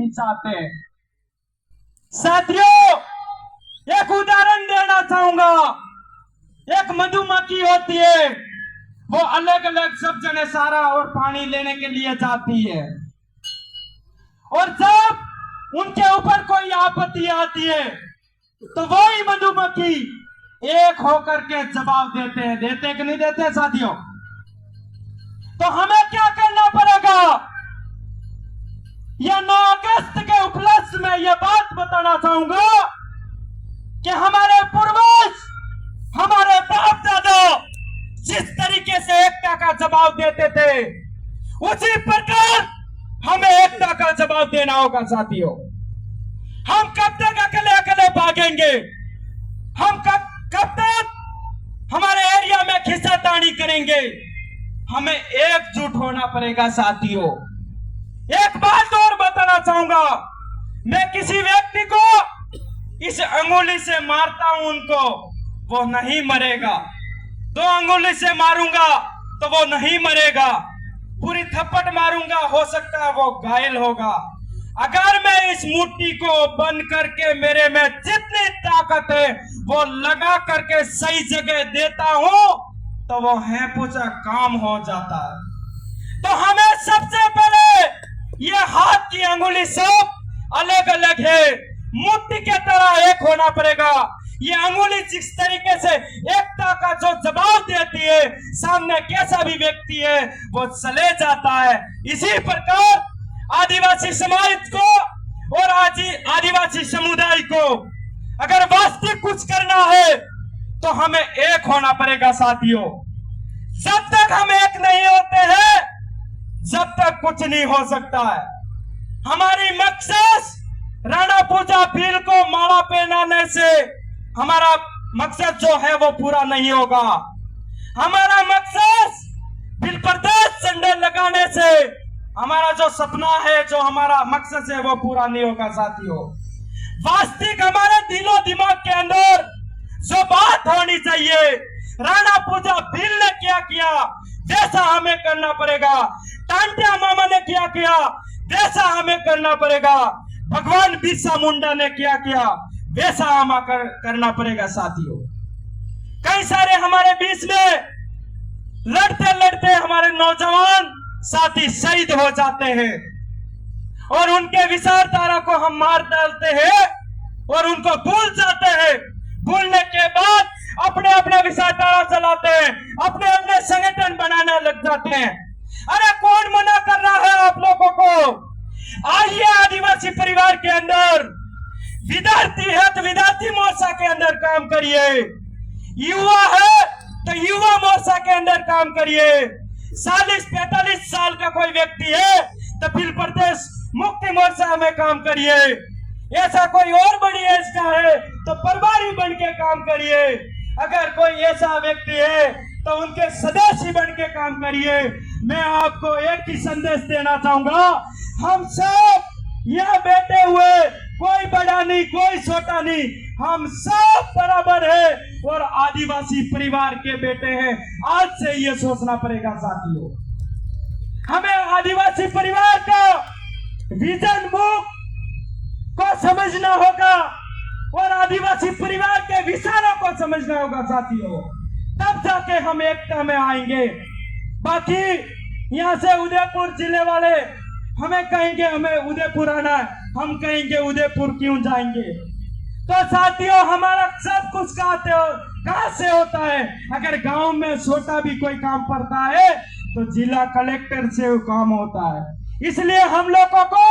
नहीं चाहते। साथियों, एक उदाहरण देना चाहूंगा। एक मधुमक्खी होती है, वो अलग अलग सब जने सारा और पानी लेने के लिए जाती है, और जब उनके ऊपर कोई आपत्ति आती है तो वही मधुमक्खी एक होकर के जवाब देते कि नहीं देते साथियों? तो हमें क्या करना पड़ेगा? यह 9 अगस्त के उपलक्ष्य में यह बात बताना चाहूंगा कि हमारे पूर्वज, हमारे बाप दादा जिस तरीके से एकता का जवाब देते थे, उसी प्रकार हमें एकता का जवाब देना होगा साथियों। हम कब तक अकेले अकेले भागेंगे? हम कब तक हमारे एरिया में खींचातानी करेंगे? हमें एकजुट होना पड़ेगा साथियों। एक बात और बताना चाहूंगा, मैं किसी व्यक्ति को इस अंगुली से मारता हूं, उनको वो नहीं मरेगा। 2 अंगुली से मारूंगा तो वो नहीं मरेगा। पूरी थप्पड़ मारूंगा, हो सकता है वो घायल होगा। अगर मैं इस मुट्ठी को बंद करके मेरे में जितनी ताकत है वो लगा करके सही जगह देता हूं तो वो है पूछा काम हो जाता है। तो हमें सबसे पहले ये हाथ की अंगुली सब अलग अलग है, मुट्ठी के तरह एक होना पड़ेगा। ये अंगुली जिस तरीके से एकता का जो जवाब देती है, सामने कैसा भी व्यक्ति है वो चले जाता है। इसी प्रकार आदिवासी समाज को और आदिवासी समुदाय को अगर वास्तविक कुछ करना है तो हमें एक होना पड़ेगा साथियों। जब तक हम एक नहीं होते हैं, जब तक कुछ नहीं हो सकता है। हमारी मकसद राणा पूजा भील को माला पहनाने से हमारा मकसद जो है वो पूरा नहीं होगा। हमारा मकसद भील प्रदेश झंडे लगाने से हमारा जो सपना है, जो हमारा मकसद है वो पूरा नहीं होगा साथियों। वास्तविक हमारे दिलो दिमाग के अंदर जो बात होनी चाहिए, राणा पूजा भील ने क्या किया वैसा हमें करना पड़ेगा। टांटिया मामा ने क्या किया वैसा हमें करना पड़ेगा। भगवान बिरसा मुंडा ने क्या किया वैसा हमें करना पड़ेगा साथियों। कई सारे हमारे बीच में लड़ते लड़ते हमारे नौजवान साथी शहीद हो जाते हैं और उनके विचारधारा को हम मार डालते हैं और उनको भूल जाते हैं। भूलने के बाद अपने अपने विचारधारा चलाते हैं, अपने अपने संगठन बनाने लग जाते हैं। अरे कौन मना कर रहा है आप लोगों को? आइए आदिवासी परिवार के अंदर, विद्यार्थी है तो विद्यार्थी मोर्चा के अंदर काम करिए, युवा है तो युवा मोर्चा के अंदर काम करिए। 40-45 साल का कोई व्यक्ति है तो भील प्रदेश मुक्ति मोर्चा में काम करिए। ऐसा कोई और बड़ी एज का है तो प्रभारी बन के काम करिए। अगर कोई ऐसा व्यक्ति है तो उनके सदस्य बन के काम करिए। मैं आपको एक ही संदेश देना चाहूंगा, हम सब यहाँ बैठे हुए कोई बड़ा नहीं कोई छोटा नहीं, हम सब बराबर है और आदिवासी परिवार के बेटे हैं। आज से ये सोचना पड़ेगा साथियों। हमें आदिवासी परिवार का विजन बुक को समझना होगा और आदिवासी परिवार के विचारों को समझना होगा साथियों, तब जाके हम एकता में आएंगे। बाकी यहाँ से उदयपुर जिले वाले हमें कहेंगे हमें उदयपुर आना है, हम कहेंगे उदयपुर क्यों जाएंगे? तो साथियों, हमारा सब कुछ कहाँ से होता है? अगर गांव में छोटा भी कोई काम पड़ता है तो जिला कलेक्टर से वो काम होता है। इसलिए हम लोगों को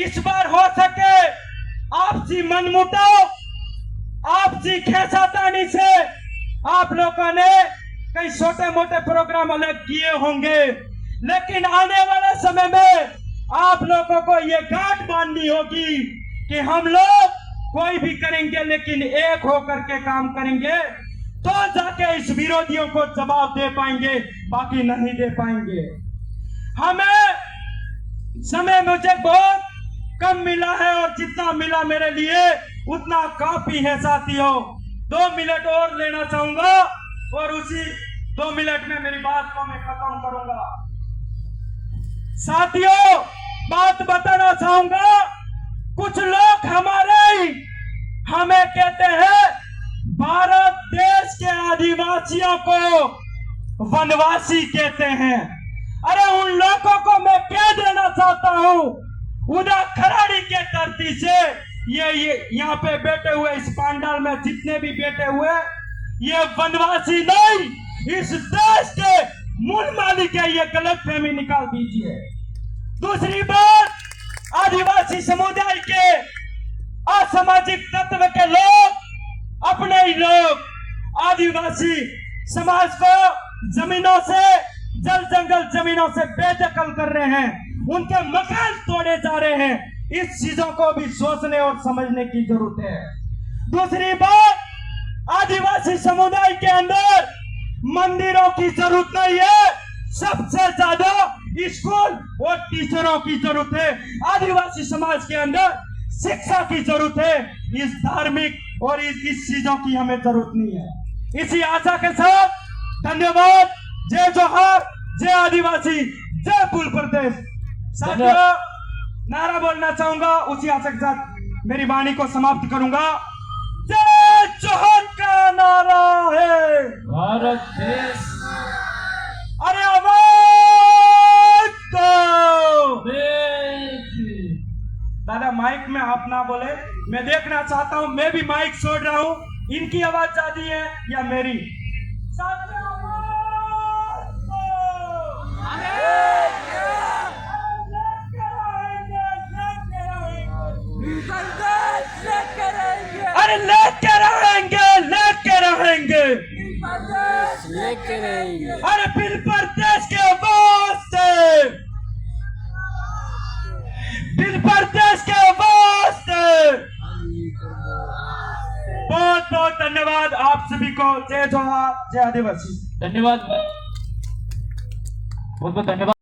इस बार हो सके आपसी मनमुटाव, आपसी खेसातानी से आप लोगों ने कई छोटे मोटे प्रोग्राम अलग किए होंगे, लेकिन आने वाले समय में आप लोगों को ये गांठ बांधनी होगी कि हम लोग कोई भी करेंगे लेकिन एक होकर के काम करेंगे तो जाके इस विरोधियों को जवाब दे पाएंगे, बाकी नहीं दे पाएंगे। हमें समय मुझे बहुत कम मिला है और जितना मिला मेरे लिए उतना काफी है साथियों। 2 मिनट और लेना चाहूंगा और उसी 2 मिनट में मेरी बात को मैं खत्म करूंगा। साथियों, बात बताना चाहूंगा। कुछ लोग हमें कहते हैं भारत देश के आदिवासियों को वनवासी कहते हैं। अरे उन लोगों को मैं कह देना चाहता हूं, उधर खराड़ी के धरती से ये यहाँ पे बैठे हुए इस पंडाल में जितने भी बैठे हुए, ये वनवासी नहीं, इस देश के मूल मालिक है। ये गलतफहमी निकाल दीजिए। दूसरी बात, आदिवासी समुदाय के असामाजिक तत्व के लोग, अपने ही लोग आदिवासी समाज को जमीनों से, जल जंगल जमीनों से बेदखल कर रहे हैं, उनके मकान तोड़े जा रहे हैं। इस चीजों को भी सोचने और समझने की जरूरत है। दूसरी बात, आदिवासी समुदाय के अंदर मंदिरों की जरूरत नहीं है, सबसे ज्यादा स्कूल और टीचरों की जरूरत है। आदिवासी समाज के अंदर शिक्षा की जरूरत है। इस धार्मिक और इस चीजों की हमें जरूरत नहीं है। इसी आशा के साथ धन्यवाद। जय जोहार, जय आदिवासी, जय कुल प्रदेश। साथियों, नारा बोलना चाहूंगा, उसी आशा के साथ मेरी वाणी को समाप्त करूंगा। जय जोहार का नारा है भारत देश। अरे आवाज दो। दादा माइक में आप ना बोले, मैं देखना चाहता हूं। मैं भी माइक छोड़ रहा हूं, इनकी आवाज ज्यादा है या मेरी? साथियों, आवाज दो। अरे लेके रहेंगे, लेके रहेंगे, लेके रहेंगे। अरे फिर प्रदेश के वास्ते, फिर प्रदेश के वास्ते। बहुत बहुत धन्यवाद आप सभी को। जय जोहार, जय आदिवासी। धन्यवाद, बहुत बहुत धन्यवाद।